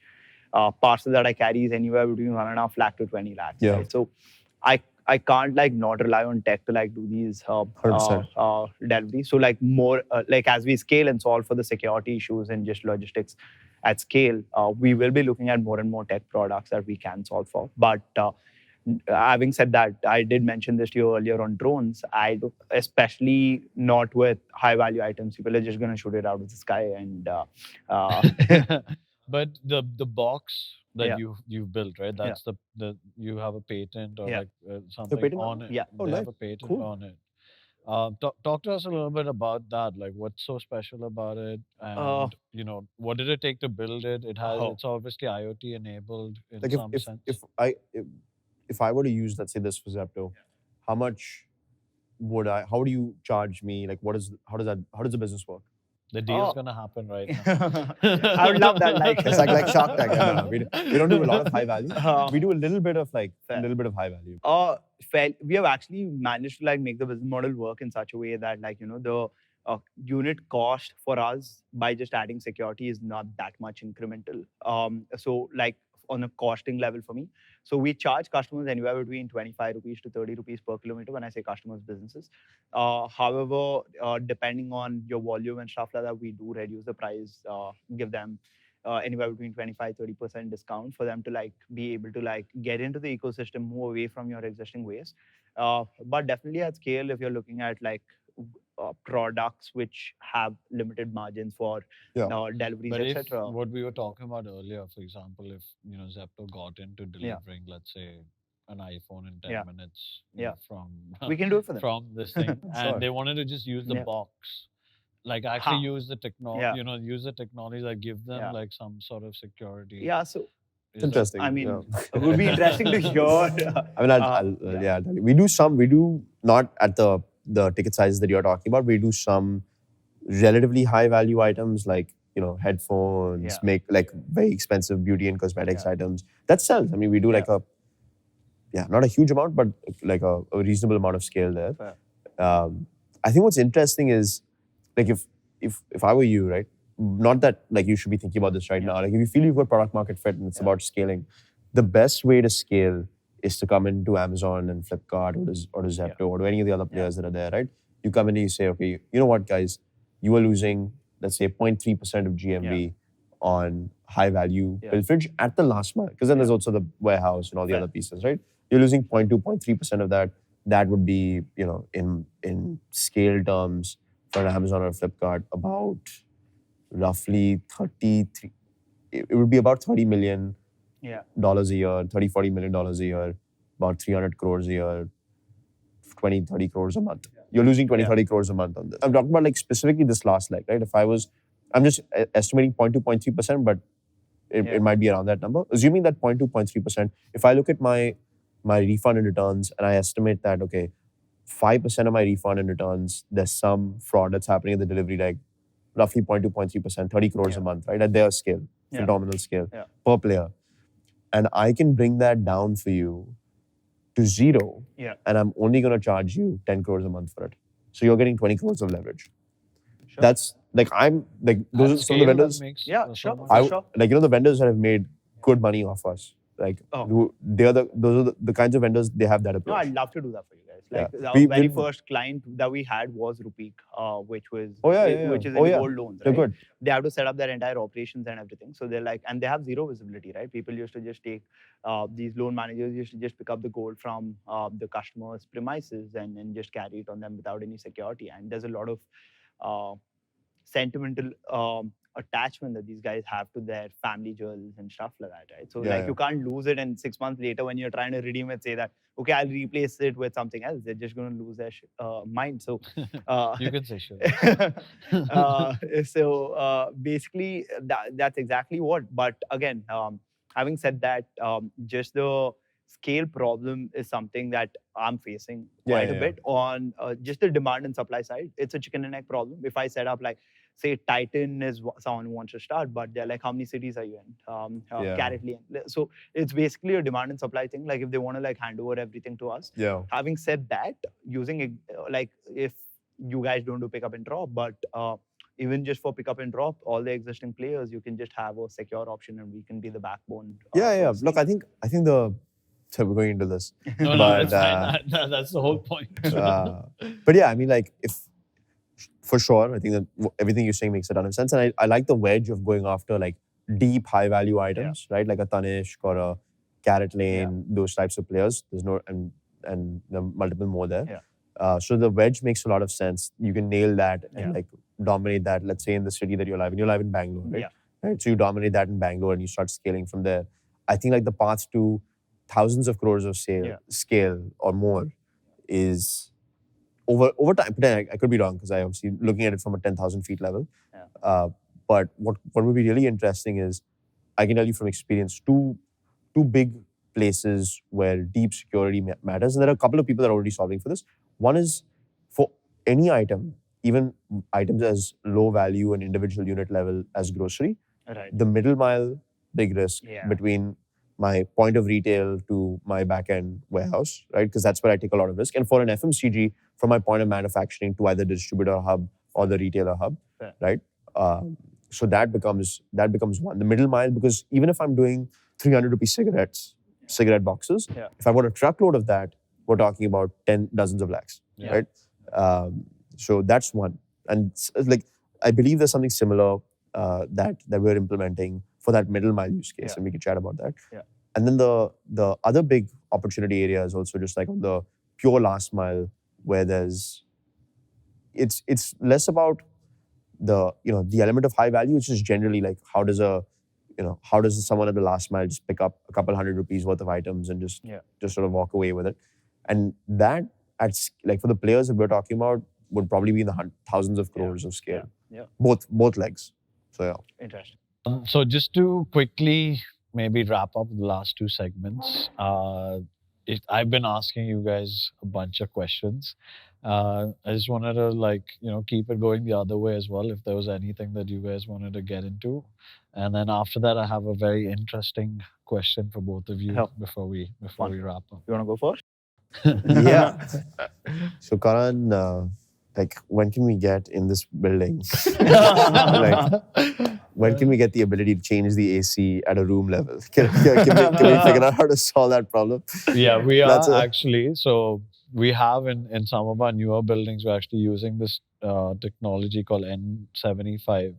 parcel that I carry is anywhere between 1.5 lakh to 20 lakhs. Yeah. Right? So I can't like not rely on tech to like do these 100%. deliveries. So like more like as we scale and solve for the security issues and just logistics at scale, we will be looking at more and more tech products that we can solve for. But having said that, I did mention this to you earlier on drones. Especially not with high value items. People are just going to shoot it out of the sky and. But the box that Yeah. you've built, right? That's the you have a patent or Yeah. like something patent on on it. Yeah. Oh, They have nice. a patent Cool. on it. Talk to us a little bit about that. Like, what's so special about it, and what did it take to build it? It's obviously IoT enabled in Like some sense. if I were to use, let's say, this for Zepto, how would you charge me? Like how does the business work? The deal's Oh. gonna happen right now. I would love that. Like It's like Shark Tank. No, we don't do a lot of high value. We do a little bit of Fair. high value. We have actually managed to like make the business model work in such a way that like the unit cost for us by just adding security is not that much incremental. So like on a costing level for me, so we charge customers anywhere between 25 rupees to 30 rupees per kilometer. When I say customers, businesses. However, depending on your volume and stuff like that, we do reduce the price, give them anywhere between 25-30% discount for them to like be able to like get into the ecosystem, move away from your existing ways. But definitely at scale, if you're looking at like products which have limited margins for deliveries, But if etc. what we were talking about earlier, for example, if Zepto got into delivering, let's say, an iPhone in 10 minutes from We can do it for them. from this thing, Sure. and they wanted to just use the box, like actually use the technology, use the technology that give them like some sort of security. Yeah, so Is that- Interesting. I mean, yeah. it would be interesting to hear. I mean, I'll tell you. We do not at the ticket sizes that you're talking about. We do some relatively high value items like headphones, make like very expensive beauty and cosmetics items. That sells. I mean, we do like not a huge amount, but like a reasonable amount of scale there. Fair. I think what's interesting is like if I were you, right? not that like you should be thinking about this right now. Like if you feel you've got product market fit and it's Yeah. about scaling, the best way to scale is to come into Amazon and Flipkart or to Zepto or to any of the other players that are there, right? You come in and you say, okay, you know what, guys, you are losing, let's say, 0.3% of GMV on high value pilferage at the last mile. Because then there's also the warehouse and all the other pieces, right? You're losing 0.2, 0.3% of that. That would be, you know, in scale terms for an Amazon or a Flipkart, about roughly 33, it would be about $30 million a year, 30, $40 million a year, about 300 crores a year, 20, 30 crores a month. You're losing 20, 30 crores a month on this. I'm talking about like specifically this last leg, right? I'm just estimating 0.2, 0.3%, but it might be around that number. Assuming that 0.2, 0.3%, if I look at my refund and returns and I estimate that, okay, 5% of my refund and returns, there's some fraud that's happening at the delivery leg, roughly 0.2, 0.3%, 30 crores a month, right? At their scale, phenomenal scale per player. And I can bring that down for you to zero, and I'm only going to charge you 10 crores a month for it. So you're getting 20 crores of leverage. Sure. That's like, those are some of the vendors. Like, you know, the vendors that have made good money off us. Like, those are the kinds of vendors, they have that approach. No, I'd love to do that for you guys. Like, our very first client that we had was Rupeek, which was which is in gold loans. Right? They're good. They have to set up their entire operations and everything. So they're like, and they have zero visibility, right? People used to just take these loan managers used to just pick up the gold from the customer's premises and just carry it on them without any security. And there's a lot of sentimental attachment that these guys have to their family jewels and stuff like that, right? So you can't lose it, and 6 months later when you're trying to redeem it, say that, okay, I'll replace it with something else. They're just going to lose their mind. So you can say sure. So basically that's exactly what. But again, having said that, just the scale problem is something that I'm facing quite a bit on just the demand and supply side. It's a chicken and egg problem. If I set up, like, say Titan is someone who wants to start, but they're like, how many cities are you in? Carrotly. So it's basically a demand and supply thing. Like, if they want to like hand over everything to us. Having said that, using like, if you guys don't do pick up and drop, but even just for pick up and drop, all the existing players, you can just have a secure option and we can be the backbone. Look, I think so we're going into this. No, it's fine. That's the whole point. But yeah, I mean, like, if for sure, I think that everything you're saying makes a ton of sense. And I like the wedge of going after like deep, high value items, right? Like a Tanishq or a Carrot Lane, those types of players. There's no, and there are multiple more there. So the wedge makes a lot of sense. You can nail that and like dominate that, let's say in the city that you're live in. You're live in Bangalore, right? Right? So you dominate that in Bangalore and you start scaling from there. I think like the path to thousands of crores of scale or more is over time. I could be wrong because I obviously looking at it from a 10,000 feet level. But what would be really interesting is, I can tell you from experience, two big places where deep security matters. And there are a couple of people that are already solving for this. One is for any item, even items as low value and individual unit level as grocery, the middle mile, big risk between my point of retail to my back-end warehouse, right? Because that's where I take a lot of risk. And for an FMCG, from my point of manufacturing to either the distributor hub or the retailer hub, right? So that becomes one. The middle mile, because even if I'm doing 300 rupee cigarette boxes, if I've got a truckload of that, we're talking about 10 dozens of lakhs, right? So that's one. And like, I believe there's something similar that we're implementing for that middle mile use case, and we can chat about that. And then the other big opportunity area is also just like on the pure last mile, where it's less about the element of high value. It's just generally like, how does someone at the last mile just pick up a couple hundred rupees worth of items and just sort of walk away with it. And that like for the players that we're talking about would probably be in the thousands of crores of scale. Both legs. So Interesting. So just to quickly maybe wrap up the last two segments. I've been asking you guys a bunch of questions. I just wanted to keep it going the other way as well, if there was anything that you guys wanted to get into. And then after that, I have a very interesting question for both of you before we wrap up. You want to go first? Yeah. So Karan, like, when can we get in this building? Like, when can we get the ability to change the AC at a room level? Can we figure out how to solve that problem? Yeah, we That's are a- actually. So we have in some of our newer buildings, we're actually using this technology called N75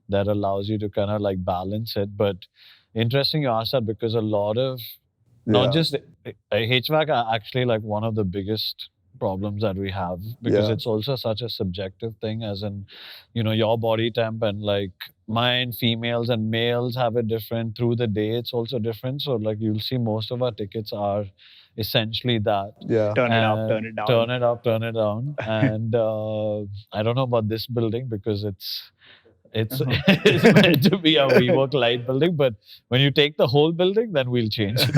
that allows you to kind of like balance it. But interesting you asked that because a lot of not Yeah. just HVAC are actually like one of the biggest problems that we have because Yeah. it's also such a subjective thing, as in, your body temp and like mine, females and males have it different through the day. It's also different. So like you'll see most of our tickets are essentially that. Yeah. Turn it up, And turn it down. turn it up, turn it down. And I don't know about this building because it's it's meant to be a WeWork light building, but when you take the whole building, then we'll change it.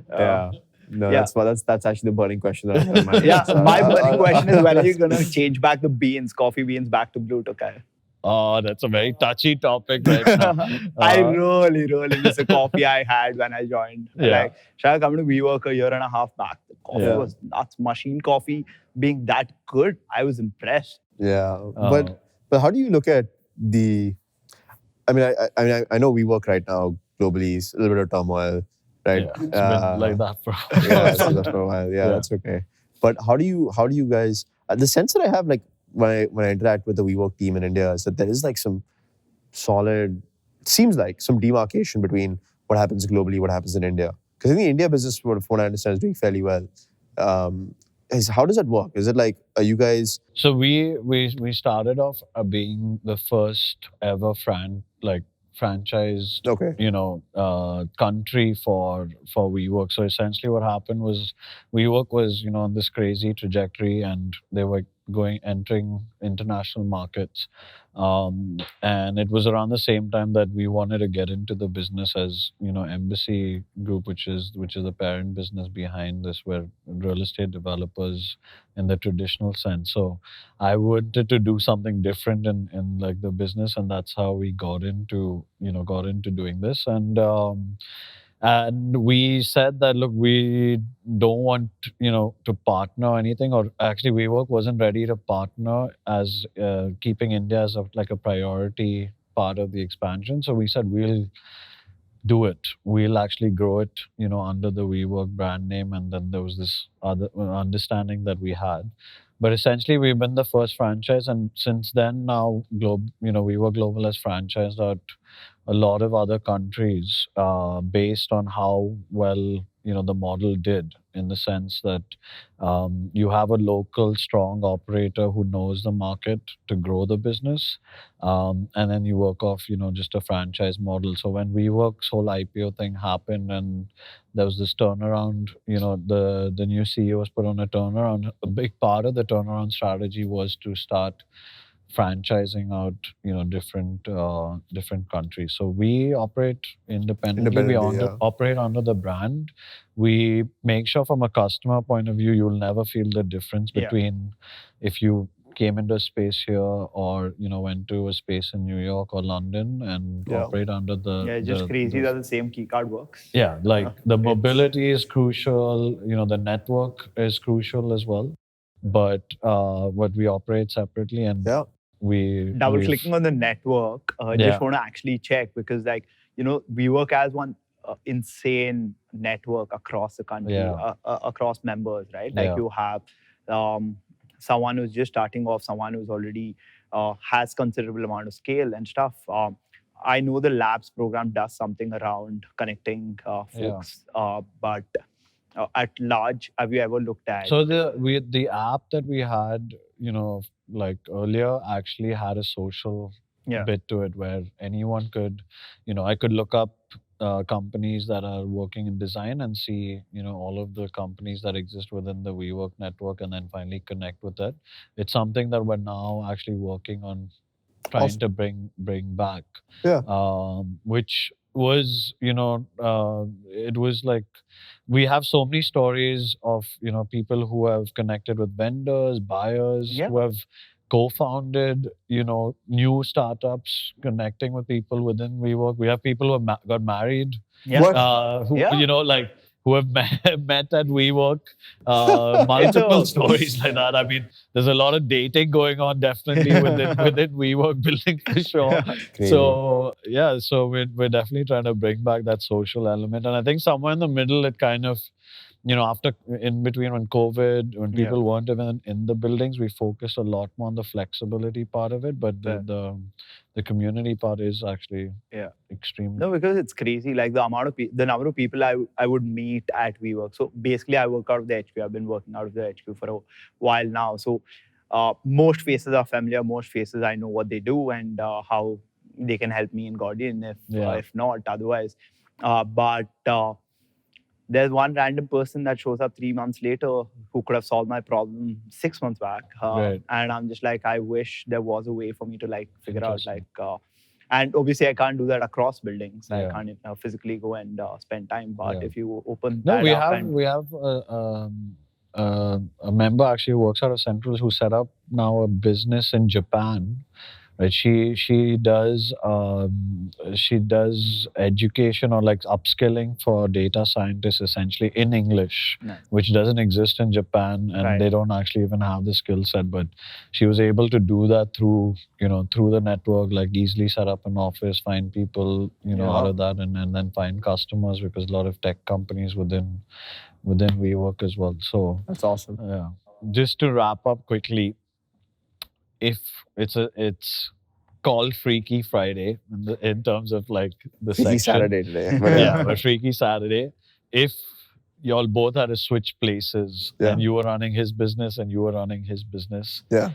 Yeah. No, Yeah. that's actually the burning question that I have in mind. Yeah, So my I'll- burning I'll- question is when are you gonna change back the beans, coffee beans back to blue tokai? Oh, that's a very touchy topic right now. I really miss the coffee I had when I joined. Yeah. Like, Shah, coming to WeWork a year and a half back, the coffee Yeah. was nuts. Machine coffee being that good, I was impressed. Yeah, Oh. but how do you look at the? I mean, I know we work right now globally. It's a little bit of turmoil, right? Yeah, it's been like that for Yeah, so that's for a while. Yeah, Yeah. that's okay. But how do you guys? The sense that I have, like when I interact with the WeWork team in India, is that there is like some solid. It seems like some demarcation between what happens globally, what happens in India. Because in the India business, from what I understand, is doing fairly well. How does that work? Is it like, are you guys? So we started off being the first ever franchised Okay. country for WeWork. So essentially what happened was WeWork was on this crazy trajectory and they were entering international markets, and it was around the same time that we wanted to get into the business as Embassy Group, which is the parent business behind this. We're real estate developers in the traditional sense. So I wanted to do something different in like the business, and that's how we got into doing this. And we said that, look, we don't want to partner or anything, or actually WeWork wasn't ready to partner as keeping India as like a priority part of the expansion. So we said we'll do it. We'll actually grow it, under the WeWork brand name. And then there was this other understanding that we had. But essentially, we've been the first franchise, and since then, now WeWork Global has franchised out a lot of other countries based on how well the model did, in the sense that you have a local strong operator who knows the market to grow the business, and then you work off just a franchise model. So when WeWork's whole IPO thing happened and there was this turnaround, the new CEOs put on a turnaround. A big part of the turnaround strategy was to start franchising out different countries. So we operate independently. We Independently, operate under the brand. We make sure from a customer point of view you'll never feel the difference Yeah. between if you came into a space here or went to a space in New York or London and Yeah. operate under the Yeah, it's just crazy that the same key card works. yeah, like the mobility is crucial, the network is crucial as well. But we operate separately, and Yeah. we Double we've- clicking on the network, Yeah. just want to actually check because, like, we work as one insane network across the country, Yeah. across members, right? Like Yeah. you have someone who's just starting off, someone who's already has considerable amount of scale and stuff. I know the labs program does something around connecting folks, but at large, have you ever looked at? So the app that we had, like earlier, actually had a social Yeah. bit to it where anyone could, I could look up companies that are working in design and see, all of the companies that exist within the WeWork network, and then finally connect with it. It's something that we're now actually working on trying Awesome. to bring back. Yeah. Which was, it was like we have so many stories of people who have connected with vendors, buyers, Yeah. who have co-founded new startups, connecting with people within WeWork. We have people who have got married, Yeah. What? who Yeah. like who have met at WeWork. Multiple It's a- stories like that. I mean, there's a lot of dating going on definitely within WeWork building for sure. Crazy. So yeah, so we're definitely trying to bring back that social element, and I think somewhere in the middle, it kind of, after in between when COVID, when people weren't even in the buildings, we focused a lot more on the flexibility part of it, but the community part is actually extreme. No, because it's crazy. Like the number of people I would meet at WeWork. So basically, I work out of the HQ. I've been working out of the HQ for a while now. So most faces are familiar. Most faces I know what they do and how they can help me in Gordian. If not, otherwise. But there's one random person that shows up 3 months later who could have solved my problem 6 months back. Right. And I'm just like, I wish there was a way for me to like figure out Interesting. like. And obviously, I can't do that across buildings. I Yeah. can't physically go and spend time. But Yeah. if you open No, that we up have and we have a member actually who works out of Central who set up now a business in Japan. Right, she does education or like upskilling for data scientists essentially in English, Nice. which doesn't exist in Japan, and Right. they don't actually even have the skill set. But she was able to do that through the network, like easily set up an office, find people out of that, and then find customers, because a lot of tech companies within WeWork as well. So That's awesome. yeah, just to wrap up quickly, if it's called Freaky Friday in terms of like the Freaky section. Saturday today. But Yeah, but Freaky Saturday. If y'all both had to switch places and you were running his business and you were running his business, Yeah.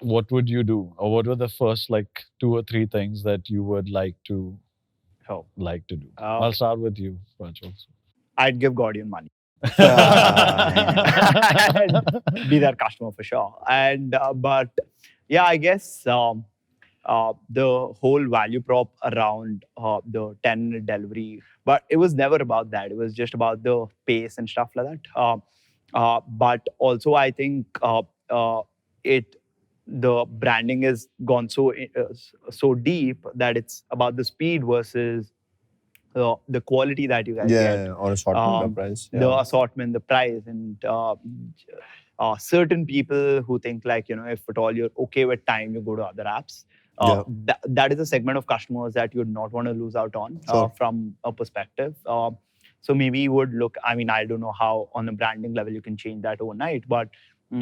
what would you do? Or what were the first like 2 or 3 things that you would like to do? I'll start with you, Prajwal. I'd give Gordian money. Ah. And be their customer for sure. And but yeah, I guess the whole value prop around the 10-minute delivery, but it was never about that. It was just about the pace and stuff like that. But also, I think the branding has gone so deep that it's about the speed versus the quality that you guys get. Or assortment of price. The assortment, the price, and certain people who think like, if at all you're okay with time, you go to other apps. That is a segment of customers that you'd not want to lose out on from a perspective. So maybe you would look, I mean, I don't know how on a branding level you can change that overnight, but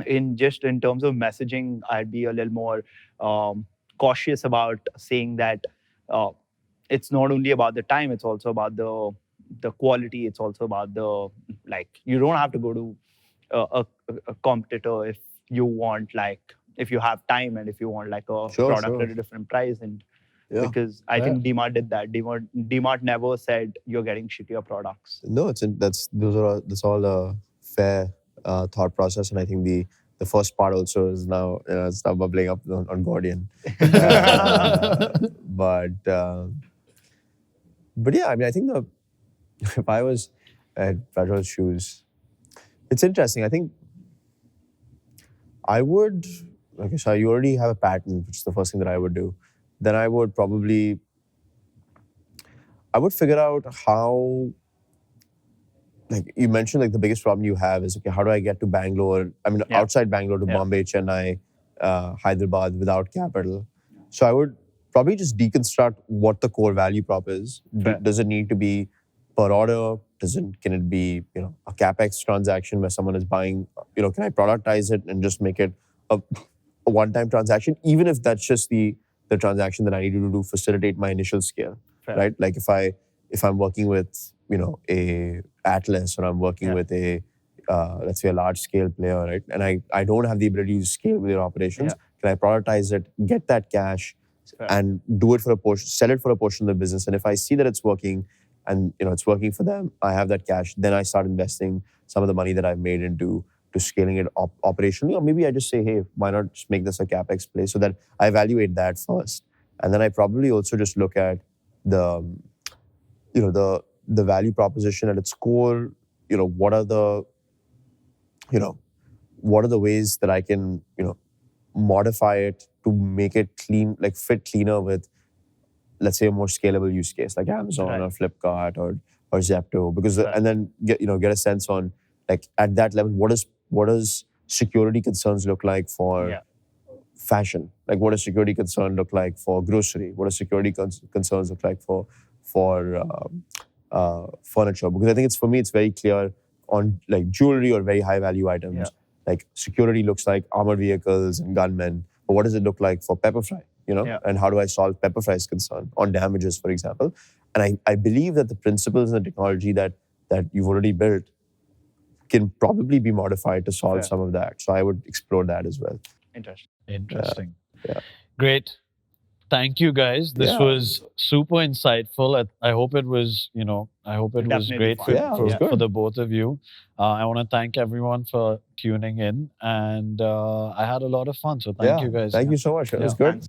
in terms of messaging, I'd be a little more cautious about saying that it's not only about the time, it's also about the quality. It's also about the, like, you don't have to go to a competitor if you want, like, if you have time and if you want like a product at a different price. And because I think DMart did that. DMart never said you're getting shittier products. No, that's all a fair thought process, and I think the first part also is now it's now bubbling up on Gordian. But yeah, I mean, I think if I was at Prajwal's shoes, it's interesting. I think I would, okay, so you already have a pattern, which is the first thing that I would do. Then I would figure out how, like you mentioned, like the biggest problem you have is, okay, how do I get to Bangalore? I mean, outside Bangalore to Bombay, Chennai, Hyderabad without capital. So I would probably just deconstruct what the core value prop is. Does it need to be per order? Can it be, a CapEx transaction where someone is buying, can I productize it and just make it a one-time transaction, even if that's just the transaction that I need to do to facilitate my initial scale, right? Like if I'm working with, a Atlas, or I'm working with a, let's say a large scale player, right? And I don't have the ability to scale with their operations. Can I productize it, get that cash, and do it for a portion, sell it for a portion of the business? And if I see that it's working, and it's working for them, I have that cash, then I start investing some of the money that I've made into scaling it operationally. Or maybe I just say, hey, why not just make this a CapEx play, so that I evaluate that first. And then I probably also just look at the value proposition at its core. What are the ways that I can, modify it to make it clean, like fit cleaner with, let's say, a more scalable use case like Amazon or Flipkart or or Zepto, because Right. and then get a sense on like at that level what does security concerns look like for Yeah. fashion? Like what does security concern look like for grocery? What does security concerns look like for furniture? Because I think for me it's very clear on like jewelry or very high value items. Yeah. Like security looks like armored vehicles and gunmen. But what does it look like for Pepperfry? Yeah. And how do I solve Pepperfry's concern on damages, for example? And I believe that the principles and the technology that you've already built can probably be modified to solve Fair. some of that. So I would explore that as well. Interesting. Interesting. Yeah. Great. Thank you guys. This Yeah. was super insightful. I hope it was, I hope it was Definitely great fun. for, Yeah, it was for, good. for the both of you. I want to thank everyone for tuning in, and I had a lot of fun. So thank you guys. Thank you so much. It was Yeah. good. Thanks.